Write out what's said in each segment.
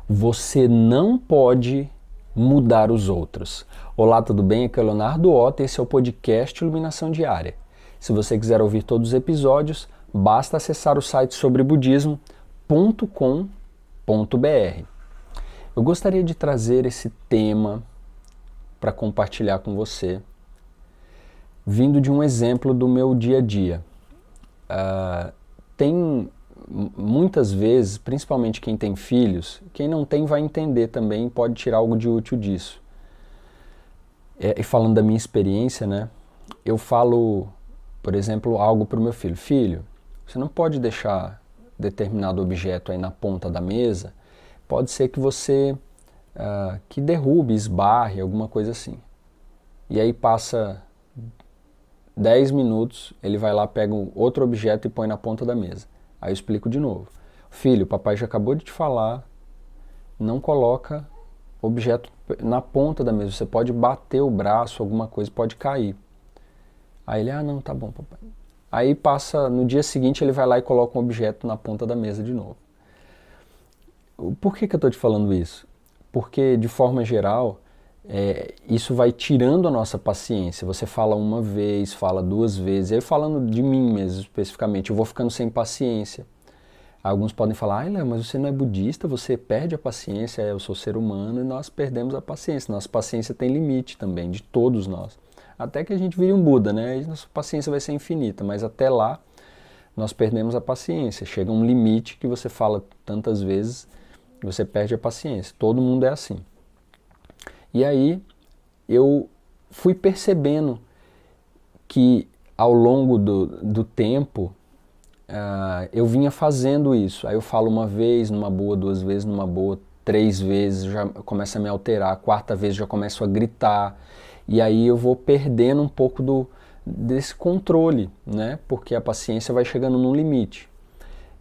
Você não pode mudar os outros. Olá, tudo bem? Aqui é o Leonardo Otto e esse é o podcast Iluminação Diária. Se você quiser ouvir todos os episódios, basta acessar o site sobrebudismo.com.br. Eu gostaria de trazer esse tema para compartilhar com você, vindo de um exemplo do meu dia a dia. Tem muitas vezes, principalmente quem tem filhos, quem não tem vai entender também, pode tirar algo de útil disso. E falando da minha experiência, né, eu falo, por exemplo, algo para o meu filho. Filho, você não pode deixar determinado objeto aí na ponta da mesa, pode ser que você que derrube, esbarre, alguma coisa assim. E aí passa 10 minutos, ele vai lá, pega outro objeto e põe na ponta da mesa. Aí eu explico de novo. Filho, o papai já acabou de te falar, não coloca objeto na ponta da mesa. Você pode bater o braço, alguma coisa pode cair. Aí ele, não, tá bom, papai. Aí passa, no dia seguinte ele vai lá e coloca um objeto na ponta da mesa de novo. Por que eu estou te falando isso? Porque, de forma geral, isso vai tirando a nossa paciência. Você fala uma vez, fala duas vezes. Eu falando de mim mesmo especificamente, eu vou ficando sem paciência. Alguns podem falar, Léo, mas você não é budista, você perde a paciência. Eu sou ser humano e nós perdemos a paciência. Nossa paciência tem limite também, de todos nós. Até que a gente vire um Buda, né? Aí nossa paciência vai ser infinita, mas até lá nós perdemos a paciência. Chega um limite que você fala tantas vezes e você perde a paciência. Todo mundo é assim. E aí eu fui percebendo que ao longo do tempo eu vinha fazendo isso. Aí eu falo uma vez, numa boa, duas vezes, numa boa, três vezes, já começa a me alterar, a quarta vez já começo a gritar. E aí eu vou perdendo um pouco desse controle, né? Porque a paciência vai chegando num limite.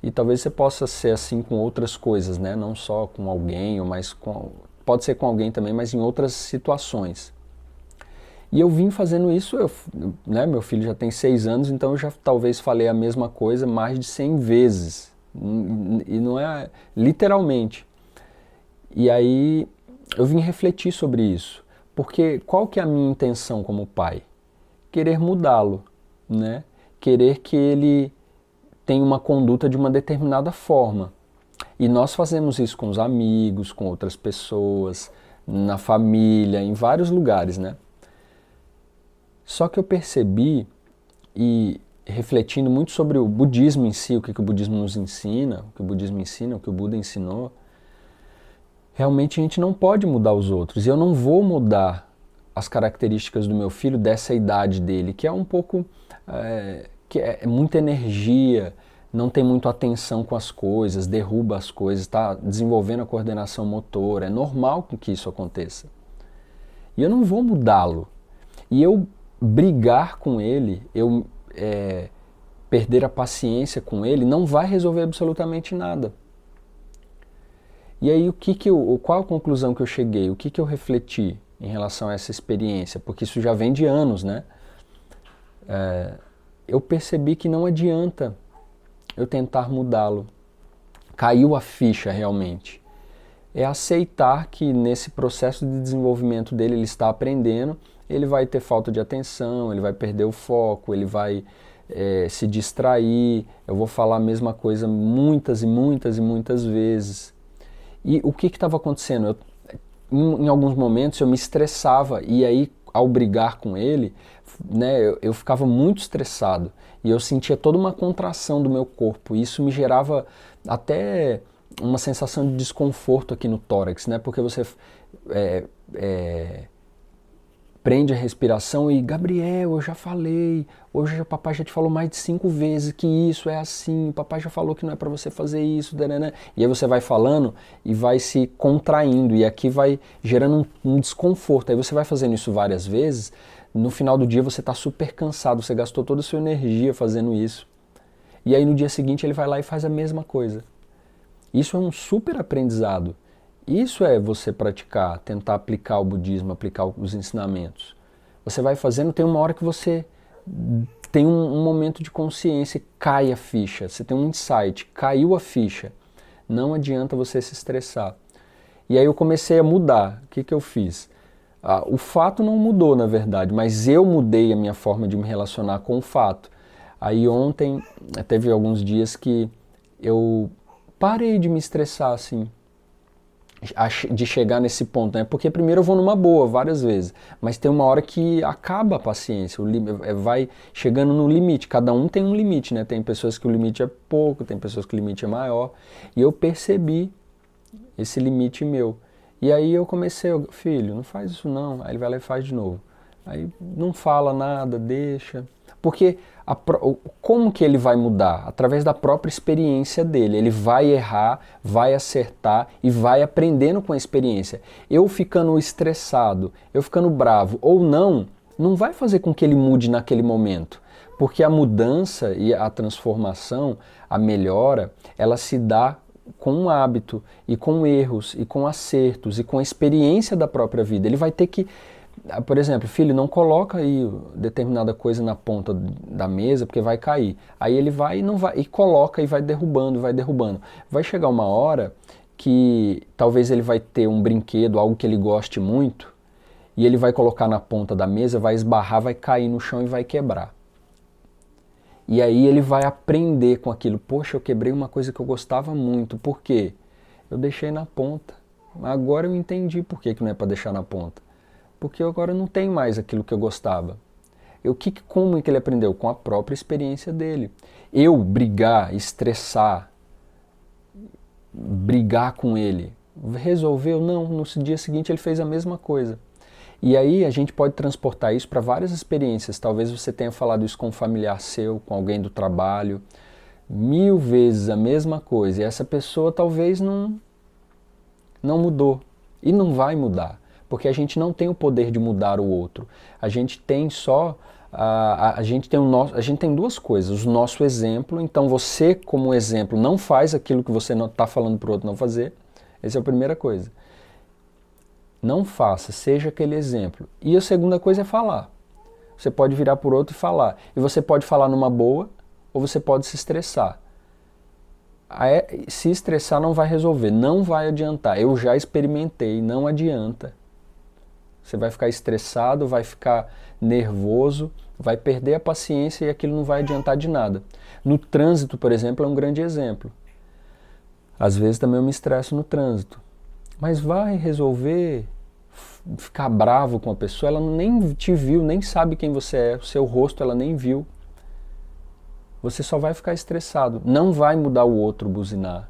E talvez você possa ser assim com outras coisas, né? Não só com alguém, mas pode ser com alguém também, mas em outras situações. E eu vim fazendo isso, né, meu filho já tem 6 anos, então eu já talvez falei a mesma coisa mais de 100 vezes. E não é literalmente. E aí eu vim refletir sobre isso. Porque qual que é a minha intenção como pai? Querer mudá-lo, né? Querer que ele tenha uma conduta de uma determinada forma. E nós fazemos isso com os amigos, com outras pessoas, na família, em vários lugares, né? Só que eu percebi, e refletindo muito sobre o budismo em si, o que o budismo nos ensina, o que o budismo ensina, o que o Buda ensinou, realmente a gente não pode mudar os outros. E eu não vou mudar as características do meu filho dessa idade dele, que é um pouco, que é muita energia, não tem muito atenção com as coisas, derruba as coisas, está desenvolvendo a coordenação motora. É normal que isso aconteça. E eu não vou mudá-lo. E eu brigar com ele, eu perder a paciência com ele, não vai resolver absolutamente nada. E aí qual a conclusão que eu cheguei? O que eu refleti em relação a essa experiência? Porque isso já vem de anos, né? Eu percebi que não adianta eu tentar mudá-lo. Caiu a ficha realmente. É aceitar que nesse processo de desenvolvimento dele, ele está aprendendo, ele vai ter falta de atenção, ele vai perder o foco, ele vai se distrair, eu vou falar a mesma coisa muitas e muitas e muitas vezes. E o que estava acontecendo? Em alguns momentos eu me estressava e aí ao brigar com ele, né, eu ficava muito estressado e eu sentia toda uma contração do meu corpo. E isso me gerava até uma sensação de desconforto aqui no tórax, né? Porque você prende a respiração e, Gabriel, eu já falei, hoje o papai já te falou mais de 5 vezes que isso é assim, o papai já falou que não é para você fazer isso, né? E aí você vai falando e vai se contraindo e aqui vai gerando um desconforto. Aí você vai fazendo isso várias vezes, no final do dia você está super cansado, você gastou toda a sua energia fazendo isso. E aí no dia seguinte ele vai lá e faz a mesma coisa. Isso é um super aprendizado. Isso é você praticar, tentar aplicar o budismo, aplicar os ensinamentos. Você vai fazendo, tem uma hora que você tem um momento de consciência, cai a ficha, você tem um insight, caiu a ficha. Não adianta você se estressar. E aí eu comecei a mudar. O que que eu fiz? O fato não mudou, na verdade, mas eu mudei a minha forma de me relacionar com o fato. Aí ontem, teve alguns dias que eu parei de me estressar, assim, de chegar nesse ponto, né? Porque primeiro eu vou numa boa, várias vezes, mas tem uma hora que acaba a paciência, vai chegando no limite, cada um tem um limite, né? Tem pessoas que o limite é pouco, tem pessoas que o limite é maior, e eu percebi esse limite meu. E aí eu comecei, filho, não faz isso não. Aí ele vai lá e faz de novo. Aí não fala nada, deixa. Porque como que ele vai mudar? Através da própria experiência dele. Ele vai errar, vai acertar e vai aprendendo com a experiência. Eu ficando estressado, eu ficando bravo ou não, não vai fazer com que ele mude naquele momento. Porque a mudança e a transformação, a melhora, ela se dá com um hábito, e com erros, e com acertos, e com a experiência da própria vida. Ele vai ter que, por exemplo, filho, não coloca aí determinada coisa na ponta da mesa porque vai cair. Aí ele vai e não vai, e coloca e vai derrubando, vai derrubando. Vai chegar uma hora que talvez ele vai ter um brinquedo, algo que ele goste muito, e ele vai colocar na ponta da mesa, vai esbarrar, vai cair no chão e vai quebrar. E aí ele vai aprender com aquilo. Poxa, eu quebrei uma coisa que eu gostava muito. Por quê? Eu deixei na ponta. Agora eu entendi por que não é para deixar na ponta. Porque agora eu não tenho mais aquilo que eu gostava. Como é que ele aprendeu? Com a própria experiência dele. Eu brigar, estressar, brigar com ele. Resolveu? Não. No dia seguinte ele fez a mesma coisa. E aí a gente pode transportar isso para várias experiências. Talvez você tenha falado isso com um familiar seu, com alguém do trabalho. 1000 vezes a mesma coisa. E essa pessoa talvez não mudou. E não vai mudar. Porque a gente não tem o poder de mudar o outro. A gente tem só... A gente tem duas coisas. O nosso exemplo. Então você, como exemplo, não faz aquilo que você está falando para o outro não fazer. Essa é a primeira coisa. Não faça, seja aquele exemplo. E a segunda coisa é falar. Você pode virar por outro e falar. E você pode falar numa boa, ou você pode se estressar. Se estressar não vai resolver, não vai adiantar. Eu já experimentei, não adianta. Você vai ficar estressado, vai ficar nervoso, vai perder a paciência e aquilo não vai adiantar de nada. No trânsito, por exemplo, é um grande exemplo. Às vezes também eu me estresso no trânsito. Mas vai resolver ficar bravo com a pessoa, ela nem te viu, nem sabe quem você é, o seu rosto ela nem viu. Você só vai ficar estressado. Não vai mudar o outro buzinar.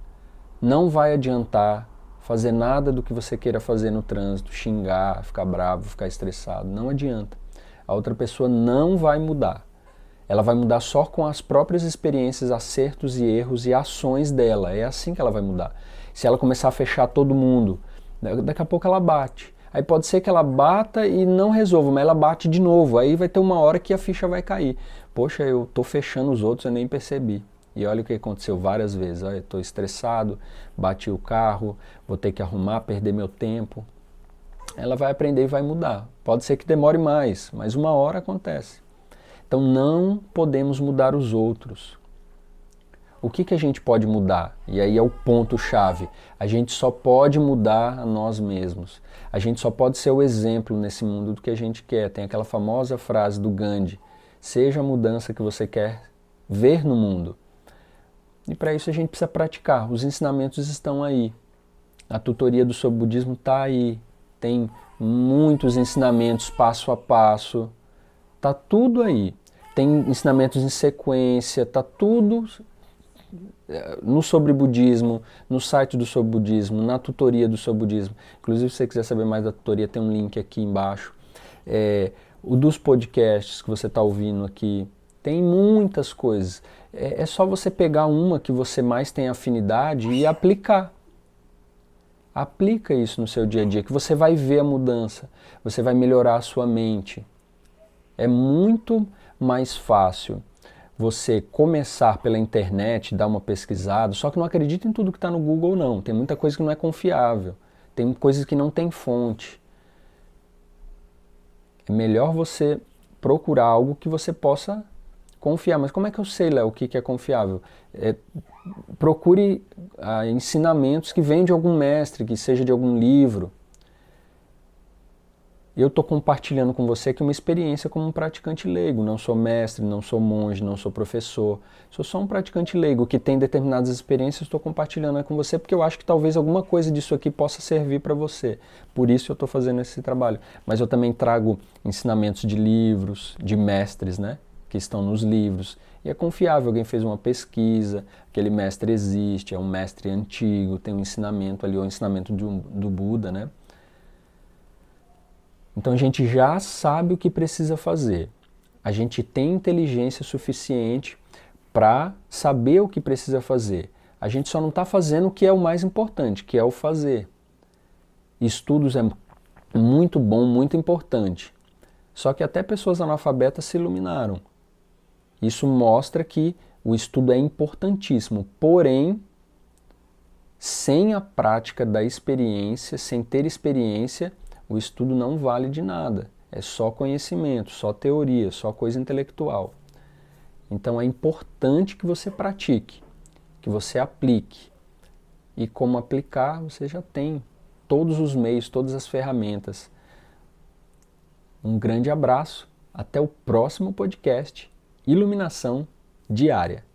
Não vai adiantar fazer nada do que você queira fazer no trânsito, xingar, ficar bravo, ficar estressado. Não adianta. A outra pessoa não vai mudar. Ela vai mudar só com as próprias experiências, acertos e erros e ações dela. É assim que ela vai mudar. Se ela começar a fechar todo mundo, daqui a pouco ela bate. Aí pode ser que ela bata e não resolva, mas ela bate de novo. Aí vai ter uma hora que a ficha vai cair. Poxa, eu tô fechando os outros, eu nem percebi. E olha o que aconteceu várias vezes. Olha, eu tô estressado, bati o carro, vou ter que arrumar, perder meu tempo. Ela vai aprender e vai mudar. Pode ser que demore mais, mas uma hora acontece. Então não podemos mudar os outros. O que a gente pode mudar? E aí é o ponto-chave. A gente só pode mudar a nós mesmos. A gente só pode ser o exemplo nesse mundo do que a gente quer. Tem aquela famosa frase do Gandhi: seja a mudança que você quer ver no mundo. E para isso a gente precisa praticar. Os ensinamentos estão aí. A tutoria do Sobre Budismo está aí. Tem muitos ensinamentos passo a passo. Está tudo aí. Tem ensinamentos em sequência. Está tudo no Sobre Budismo, no site do Sobre Budismo, na tutoria do Sobre Budismo. Inclusive, se você quiser saber mais da tutoria, tem um link aqui embaixo. O dos podcasts que você está ouvindo aqui. Tem muitas coisas. É só você pegar uma que você mais tem afinidade e aplicar. Aplica isso no seu dia a dia, que você vai ver a mudança. Você vai melhorar a sua mente. É muito mais fácil você começar pela internet, dar uma pesquisada, só que não acredita em tudo que está no Google não, tem muita coisa que não é confiável, tem coisas que não tem fonte. É melhor você procurar algo que você possa Confiar. Mas como é que eu sei, Léo, o que é confiável? Procure ensinamentos que vêm de algum mestre, que seja de algum livro. Eu estou compartilhando com você aqui uma experiência como um praticante leigo. Não sou mestre, não sou monge, não sou professor. Sou só um praticante leigo que tem determinadas experiências. Estou compartilhando com você porque eu acho que talvez alguma coisa disso aqui possa servir para você. Por isso eu estou fazendo esse trabalho. Mas eu também trago ensinamentos de livros, de mestres, né, que estão nos livros. E é confiável, alguém fez uma pesquisa, aquele mestre existe, é um mestre antigo, tem um ensinamento ali, o ensinamento do Buda, né? Então a gente já sabe o que precisa fazer. A gente tem inteligência suficiente para saber o que precisa fazer. A gente só não está fazendo o que é o mais importante, que é o fazer. Estudos é muito bom, muito importante. Só que até pessoas analfabetas se iluminaram. Isso mostra que o estudo é importantíssimo, porém, sem a prática da experiência, sem ter experiência, o estudo não vale de nada. É só conhecimento, só teoria, só coisa intelectual. Então é importante que você pratique, que você aplique. E como aplicar, você já tem todos os meios, todas as ferramentas. Um grande abraço, até o próximo podcast Iluminação Diária.